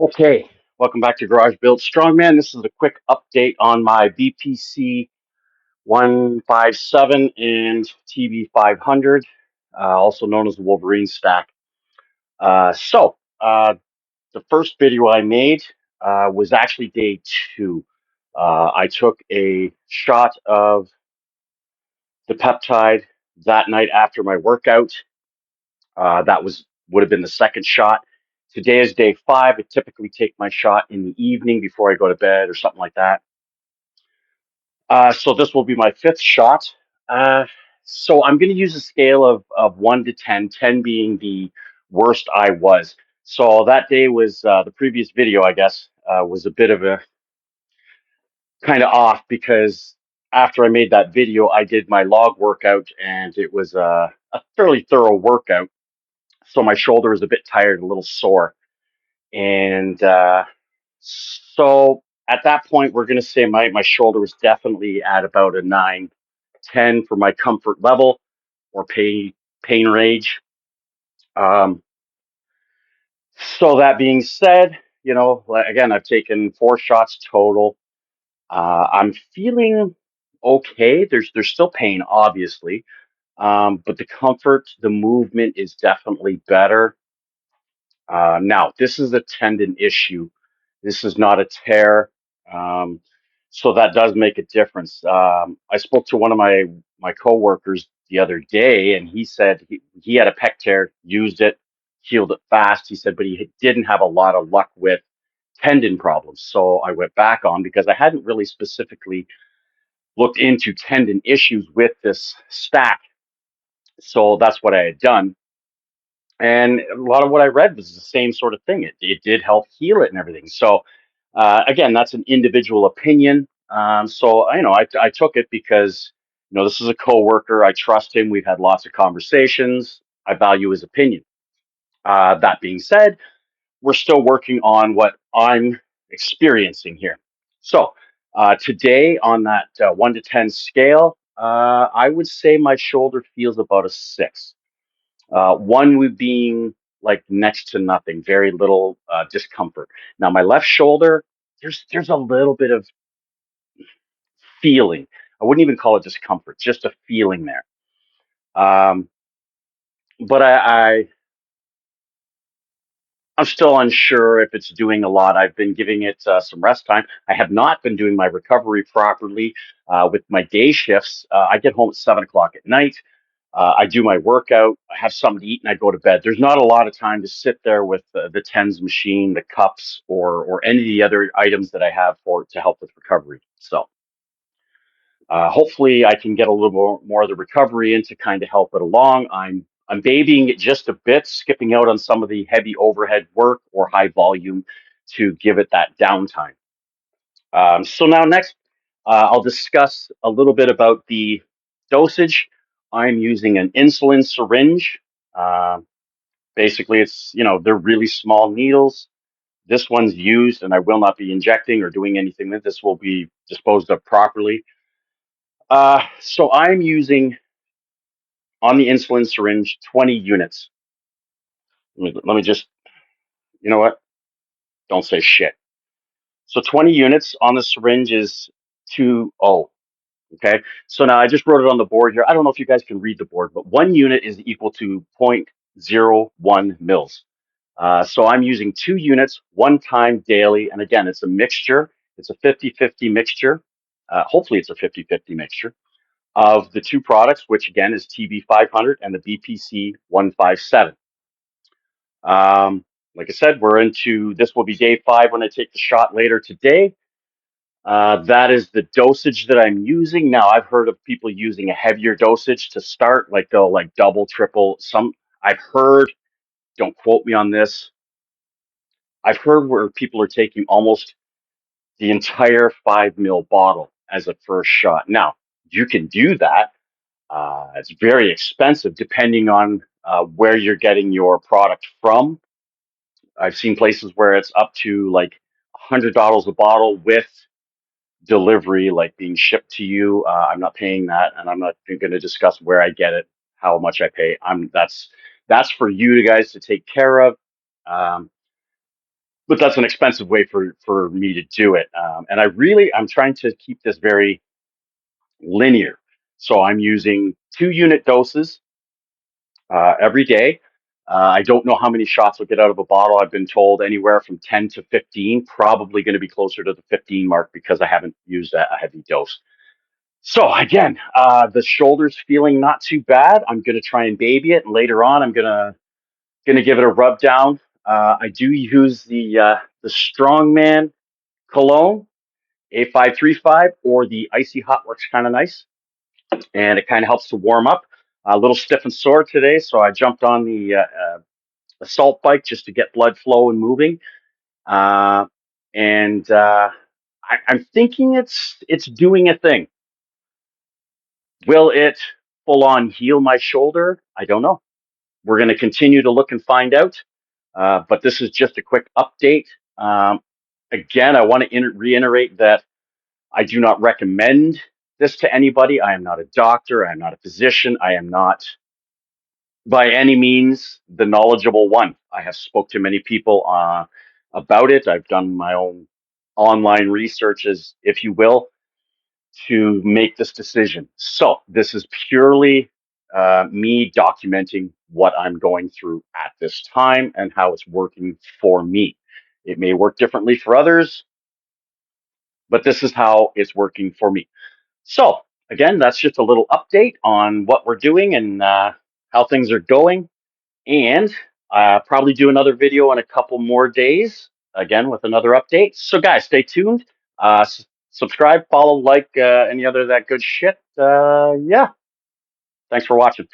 Okay, welcome back to Garage Build Strongman. This is a quick update on my BPC 157 and TB 500, also known as the Wolverine stack. The first video I made was actually day two. I took a shot of the peptide that night after my workout. Would have been the second shot. Today is day five. I typically take my shot in the evening before I go to bed or something like that. So this will be my fifth shot. Uh, so I'm going to use a scale of 1 to 10, 10 being the worst I was. So that day was the previous video, I guess, was a bit of a kind of off because after I made that video, I did my log workout and it was a fairly thorough workout. So my shoulder was a bit tired, a little sore. And so at that point, we're going to say my shoulder was definitely at about a 9, 10 for my comfort level or pain range. Um, so that being said, again, I've taken 4 shots total. I'm feeling okay. There's still pain, obviously, but the comfort, the movement is definitely better. Now, this is a tendon issue. This is not a tear. Um, so that does make a difference. I spoke to one of my coworkers the other day, and he said he had a pec tear, used it, healed it fast. He said, but he didn't have a lot of luck with tendon problems. So I went back on because I hadn't really specifically looked into tendon issues with this stack. So that's what I had done. And a lot of what I read was the same sort of thing. It did help heal it and everything. So again, that's an individual opinion. I took it because this is a coworker. I trust him. We've had lots of conversations. I value his opinion. That being said, we're still working on what I'm experiencing here. So today, on that 1 to 10 scale, I would say my shoulder feels about a 6. One would being like next to nothing, very little discomfort. Now my left shoulder, there's a little bit of feeling. I wouldn't even call it discomfort, just a feeling there. Um, but I'm still unsure if it's doing a lot. I've been giving it some rest time. I have not been doing my recovery properly with my day shifts. I get home at 7 o'clock at night. I do my workout, I have something to eat, and I go to bed. There's not a lot of time to sit there with the TENS machine, the cups, or any of the other items that I have for to help with recovery. So hopefully, I can get a little more of the recovery in to kind of help it along. I'm babying it just a bit, skipping out on some of the heavy overhead work or high volume to give it that downtime. So now next, I'll discuss a little bit about the dosage. I'm using an insulin syringe. Uh, Basically, they're really small needles. This one's used, and I will not be injecting or doing anything with this. Will be disposed of properly. So I'm using on the insulin syringe 20 units. Let me just, you know what? Don't say shit. So 20 units on the syringe is 2O. Okay, so now I just wrote it on the board here. I don't know if you guys can read the board, but 1 unit is equal to 0.01 mils. So I'm using 2 units 1 time daily. And again, it's a mixture. It's a 50-50 mixture. Hopefully it's a 50-50 mixture of the two products, which again is TB 500 and the BPC 157. Like I said, this will be day 5 when I take the shot later today. That is the dosage that I'm using. Now, I've heard of people using a heavier dosage to start, like they'll like double, triple. I've heard, don't quote me on this. I've heard where people are taking almost the entire 5 ml bottle as a first shot. Now, you can do that. It's very expensive depending on where you're getting your product from. I've seen places where it's up to like $100 a bottle with delivery, like being shipped to you. I'm not paying that, and I'm not going to discuss where I get it, how much I pay. That's for you guys to take care of. Um, but that's an expensive way for me to do it. And I'm trying to keep this very linear. So I'm using 2 unit doses every day. I don't know how many shots will get out of a bottle. I've been told anywhere from 10 to 15, probably going to be closer to the 15 mark because I haven't used a heavy dose. So again, the shoulder's feeling not too bad. I'm going to try and baby it. And later on, I'm going to give it a rub down. I do use the Strongman cologne, A535, or the Icy Hot works kind of nice. And it kind of helps to warm up. A little stiff and sore today, so I jumped on the assault bike just to get blood flow and moving. Uh, and I'm thinking it's doing a thing. Will it full on heal my shoulder? I don't know. We're going to continue to look and find out. But this is just a quick update. Um, Again, I want to reiterate that I do not recommend this to anybody. I am not a doctor. I am not a physician. I am not by any means the knowledgeable one. I have spoke to many people about it. I've done my own online researches, if you will, to make this decision. So this is purely me documenting what I'm going through at this time and how it's working for me. It may work differently for others, but this is how it's working for me. So again, that's just a little update on what we're doing and how things are going. And probably do another video in a couple more days, again, with another update. So guys, stay tuned. Subscribe, follow, like, any other of that good shit. Yeah. Thanks for watching.